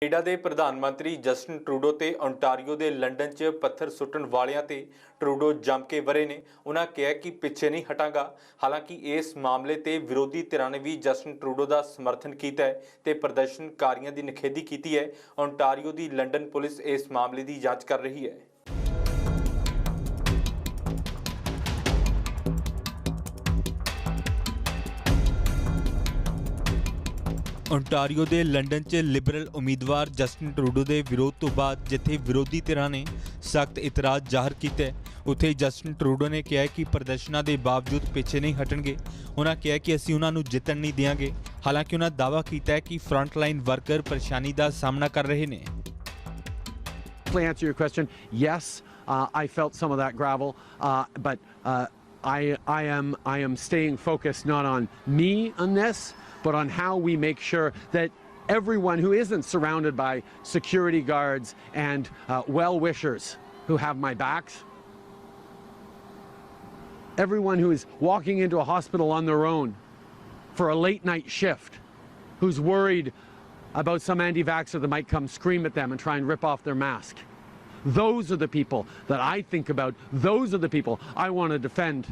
Canada ਦੇ ਪ੍ਰਧਾਨ ਮੰਤਰੀ ਜਸਟਿਨ ਟਰੂਡੋ ਤੇ ਓਨਟਾਰੀਓ ਦੇ ਲੰਡਨ 'ਚ ਪੱਥਰ ਸੁੱਟਣ ਵਾਲਿਆਂ ਤੇ ਟਰੂਡੋ ਜੰਮ ਕੇ ਵਰੇ ਨੇ। ਉਹਨਾਂ ਕਿਹਾ ਕਿ ਪਿੱਛੇ ਨਹੀਂ ਹਟਾਂਗਾ। ਹਾਲਾਂਕਿ ਇਸ ਮਾਮਲੇ ਤੇ ਵਿਰੋਧੀ ਧਿਰਾਂ ਨੇ ਵੀ ਜਸਟਿਨ ਟਰੂਡੋ ਦਾ ਸਮਰਥਨ ਕੀਤਾ ਹੈ ਤੇ ਪ੍ਰਦਰਸ਼ਨਕਾਰੀਆਂ ਦੀ ਨਿਖੇਧੀ ਕੀਤੀ ਹੈ। ਓਨਟਾਰੀਓ ਦੀ ਲੰਡਨ ਪੁਲਿਸ ਇਸ ਮਾਮਲੇ ਦੀ ਜਾਂਚ ਕਰ ਰਹੀ ਹੈ। ओंटारियो के लंडन च लिबरल उम्मीदवार जस्टिन ट्रूडो के विरोध तो बाद जिथे विरोधी धिरां ने सख्त इतराज़ जाहिर किया, उत्थे जस्टिन ट्रूडो ने कहा कि प्रदर्शनों के बावजूद पिछे नहीं हटणगे। उन्होंने कहा कि असीं उन्हां नूं जितण नहीं देंगे। हालांकि उन्होंने दावा किया कि फ्रंटलाइन वर्कर परेशानी का सामना कर रहे हैं। To answer your question, yes, I felt some of that gravel, but I am staying focused not on me on this, but on how we make sure that everyone who isn't surrounded by security guards and well-wishers who have my backs, everyone who is walking into a hospital on their own for a late night shift, who's worried about some anti-vaxxer that might come scream at them and try and rip off their mask. Those are the people that I think about. Those are the people I want to defend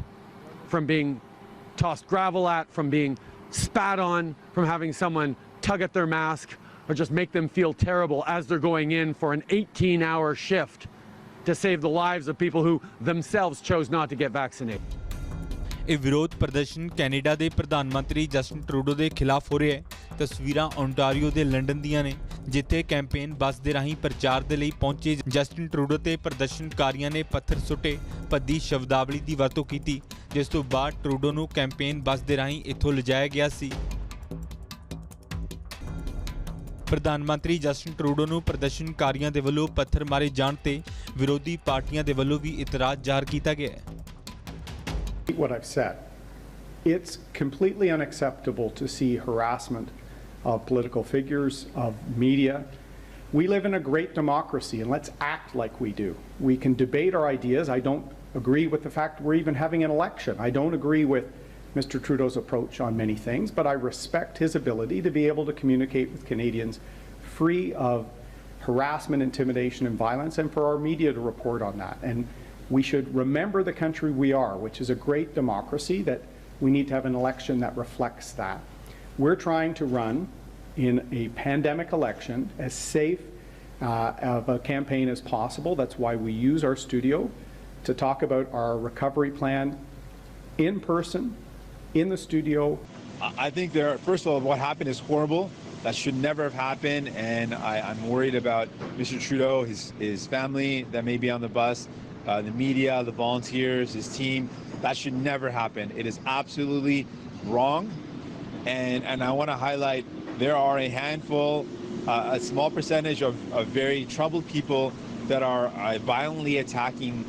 from being tossed gravel at, from being spat on, from having someone tug at their mask or just make them feel terrible as they're going in for an 18-hour shift to save the lives of people who themselves chose not to get vaccinated. ਇਹ ਵਿਰੋਧ ਪ੍ਰਦਰਸ਼ਨ Canada ਦੇ ਪ੍ਰਧਾਨ ਮੰਤਰੀ Justin Trudeau ਦੇ ਖਿਲਾਫ ਹੋ ਰਿਹਾ ਹੈ। ਤਸਵੀਰਾਂ ਓਨਟਾਰੀਓ ਦੇ ਲੰਡਨ ਦੀਆਂ ਨੇ, ਜਿੱਥੇ ਕੈਂਪੇਨ ਬੱਸ ਦੇ ਰਾਹੀਂ ਪ੍ਰਚਾਰ ਦੇ ਲਈ ਪਹੁੰਚੇ ਜਸਟਿਨ ਟਰੂਡੋ ਤੇ ਪ੍ਰਦਰਸ਼ਨਕਾਰੀਆਂ ਨੇ ਪੱਥਰ ਸੁੱਟੇ, ਭੱਦੀ ਸ਼ਬਦਾਵਲੀ ਦੀ ਵਰਤੋਂ ਕੀਤੀ, ਜਿਸ ਤੋਂ ਬਾਅਦ ਟਰੂਡੋ ਨੂੰ ਕੈਂਪੇਨ ਬੱਸ ਦੇ ਰਾਹੀਂ ਇੱਥੋਂ ਲਿਜਾਇਆ ਗਿਆ ਸੀ। ਪ੍ਰਧਾਨ ਮੰਤਰੀ ਜਸਟਿਨ ਟਰੂਡੋ ਨੂੰ ਪ੍ਰਦਰਸ਼ਨਕਾਰੀਆਂ ਦੇ ਵੱਲੋਂ ਪੱਥਰ ਮਾਰੇ ਜਾਣ ਤੇ ਵਿਰੋਧੀ ਪਾਰਟੀਆਂ ਦੇ ਵੱਲੋਂ ਵੀ ਇਤਰਾਜ਼ ਜ਼ਾਹਰ ਕੀਤਾ ਗਿਆ ਹੈ। What I've said, it's completely unacceptable to see harassment of political figures, of media. We live in a great democracy, and let's act like we do. We can debate our ideas. I don't agree with the fact we're even having an election. I don't agree with Mr. Trudeau's approach on many things, but I respect his ability to be able to communicate with Canadians free of harassment, intimidation, and violence, and for our media to report on that. And we should remember the country we are, which is a great democracy, that we need to have an election that reflects that. We're trying to run in a pandemic election as safe of a campaign as possible. That's why we use our studio to talk about our recovery plan in person, in the studio. I think first of all, what happened is horrible. That should never have happened, and I'm worried about Mr. Trudeau, his family that may be on the bus, the media, the volunteers, his team. That should never happen. It is absolutely wrong, and I want to highlight there are a handful, a small percentage of very troubled people that are violently attacking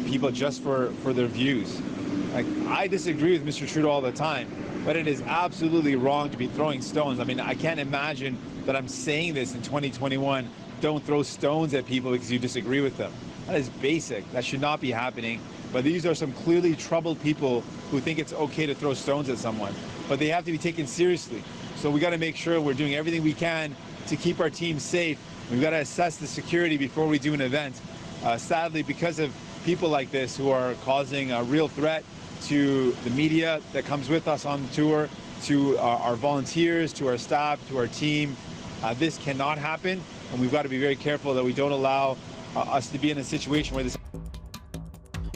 people just for their views. Like, I disagree with Mr. Trudeau all the time, but it is absolutely wrong to be throwing stones. I mean, I can't imagine that I'm saying this in 2021. Don't throw stones at people because you disagree with them. That is basic. That should not be happening. But these are some clearly troubled people who think it's okay to throw stones at someone. But they have to be taken seriously. So we got to make sure we're doing everything we can to keep our team safe. We've got to assess the security before we do an event. Sadly, because of people like this who are causing a real threat to the media that comes with us on the tour, to our volunteers, to our staff, to our team, this cannot happen. And we've got to be very careful that we don't allow us to be in a situation where this.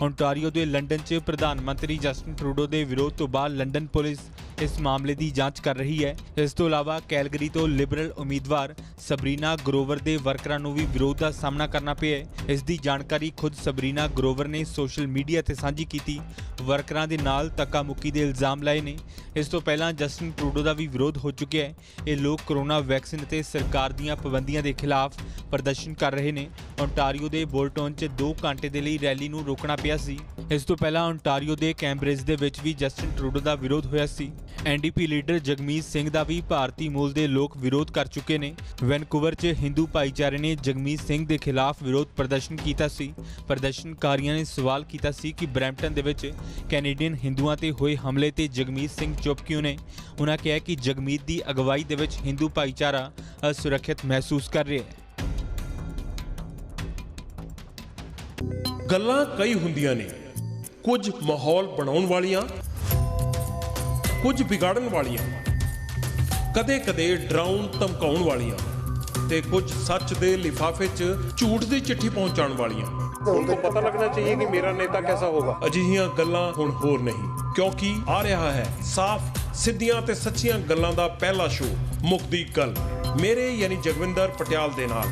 Ontario ਦੇ London 'ਚ ਪ੍ਰਧਾਨ ਮੰਤਰੀ Justin Trudeau ਦੇ ਵਿਰੋਧ ਤੋਂ ਬਾਅਦ London police ਇਸ ਮਾਮਲੇ ਦੀ ਜਾਂਚ ਕਰ ਰਹੀ ਹੈ। ਇਸ ਤੋਂ ਇਲਾਵਾ ਕੈਲਗਰੀ ਤੋਂ ਲਿਬਰਲ ਉਮੀਦਵਾਰ ਸਬਰੀਨਾ ਗਰੋਵਰ ਦੇ ਵਰਕਰਾਂ ਨੂੰ ਵੀ ਵਿਰੋਧ ਦਾ ਸਾਹਮਣਾ ਕਰਨਾ ਪਿਆ ਹੈ। ਇਸ ਦੀ ਜਾਣਕਾਰੀ ਖੁਦ ਸਬਰੀਨਾ ਗਰੋਵਰ ਨੇ ਸੋਸ਼ਲ ਮੀਡੀਆ ਤੇ ਸਾਂਝੀ ਕੀਤੀ। ਵਰਕਰਾਂ ਦੇ ਨਾਲ ਧੱਕਾ ਮੁੱਕੀ ਦੇ ਇਲਜ਼ਾਮ ਲਾਏ ਨੇ। ਇਸ ਤੋਂ ਪਹਿਲਾਂ ਜਸਟਿਨ ਟਰੂਡੋ ਦਾ ਵੀ ਵਿਰੋਧ ਹੋ ਚੁੱਕਿਆ ਹੈ। ਇਹ ਲੋਕ ਕੋਰੋਨਾ ਵੈਕਸੀਨ ਤੇ ਸਰਕਾਰ ਦੀਆਂ ਪਾਬੰਦੀਆਂ ਦੇ ਖਿਲਾਫ ਪ੍ਰਦਰਸ਼ਨ ਕਰ ਰਹੇ ਨੇ। ਓਨਟਾਰੀਓ ਦੇ ਬੋਲਟਨ 'ਚ 2 ਘੰਟੇ ਦੇ ਲਈ ਰੈਲੀ ਨੂੰ ਰੋਕਣਾ ਪਿਆ ਸੀ। ਇਸ ਤੋਂ ਪਹਿਲਾਂ ਓਨਟਾਰੀਓ ਦੇ ਕੈਂਬਰਿਜ ਦੇ ਵਿੱਚ ਵੀ ਜਸਟਿਨ ਟਰੂਡੋ ਦਾ ਵਿਰੋਧ ਹੋਇਆ ਸੀ। ਐਨਡੀਪੀ ਲੀਡਰ ਜਗਮੀਤ ਸਿੰਘ ਦਾ ਵੀ ਭਾਰਤੀ ਮੂਲ ਦੇ ਲੋਕ ਵਿਰੋਧ ਕਰ ਚੁੱਕੇ ਨੇ। ਵੈਨਕੂਵਰ 'ਚ ਹਿੰਦੂ ਭਾਈਚਾਰੇ ਨੇ ਜਗਮੀਤ ਸਿੰਘ ਦੇ ਖਿਲਾਫ ਵਿਰੋਧ ਪ੍ਰਦਰਸ਼ਨ ਕੀਤਾ ਸੀ। ਪ੍ਰਦਰਸ਼ਨਕਾਰੀਆਂ ਨੇ ਸਵਾਲ ਕੀਤਾ ਸੀ ਕਿ ਬਰੈਂਪਟਨ ਦੇ ਵਿੱਚ ਕੈਨੇਡੀਅਨ ਹਿੰਦੂਆਂ ਤੇ ਹੋਏ ਹਮਲੇ ਤੇ ਜਗਮੀਤ ਸਿੰਘ ਚੁੱਪ ਕਿਉਂ ਨੇ। ਉਹਨਾਂ ਕਿਹਾ ਕਿ ਜਗਮੀਤ ਦੀ ਅਗਵਾਈ ਦੇ ਵਿੱਚ ਹਿੰਦੂ ਭਾਈਚਾਰਾ ਅਸੁਰੱਖਿਅਤ ਮਹਿਸੂਸ ਕਰ ਰਿਹਾ ਹੈ। ਗੱਲਾਂ ਕਈ ਹੁੰਦੀਆਂ ਨੇ, ਕੁਝ ਮਾਹੌਲ ਬਣਾਉਣ ਵਾਲੀਆਂ, ਕੁਝ ਵਿਗਾੜਨ ਵਾਲੀਆਂ, ਕਦੇ-ਕਦੇ ਡਰਾਉਣ ਧਮਕਾਉਣ ਵਾਲੀਆਂ ਤੇ ਕੁਝ ਸੱਚ ਦੇ ਲਿਫਾਫੇ 'ਚ ਝੂਠ ਦੀ ਚਿੱਠੀ ਪਹੁੰਚਾਉਣ ਵਾਲੀਆਂ। उनको पता लगना चाहिए कि मेरा नेता कैसा होगा। ਅਜਿਹੀਆਂ ਗੱਲਾਂ ਹੁਣ ਹੋਰ ਨਹੀਂ, ਕਿਉਂਕਿ ਆ ਰਿਹਾ ਹੈ ਸਾਫ਼ ਸਿੱਧੀਆਂ ਤੇ ਸੱਚੀਆਂ ਗੱਲਾਂ ਦਾ ਪਹਿਲਾ ਸ਼ੋਅ ਮੁੱਕਦੀ ਗੱਲ, ਮੇਰੇ ਯਾਨੀ ਜਗਵਿੰਦਰ ਪਟਿਆਲ ਦੇ ਨਾਲ।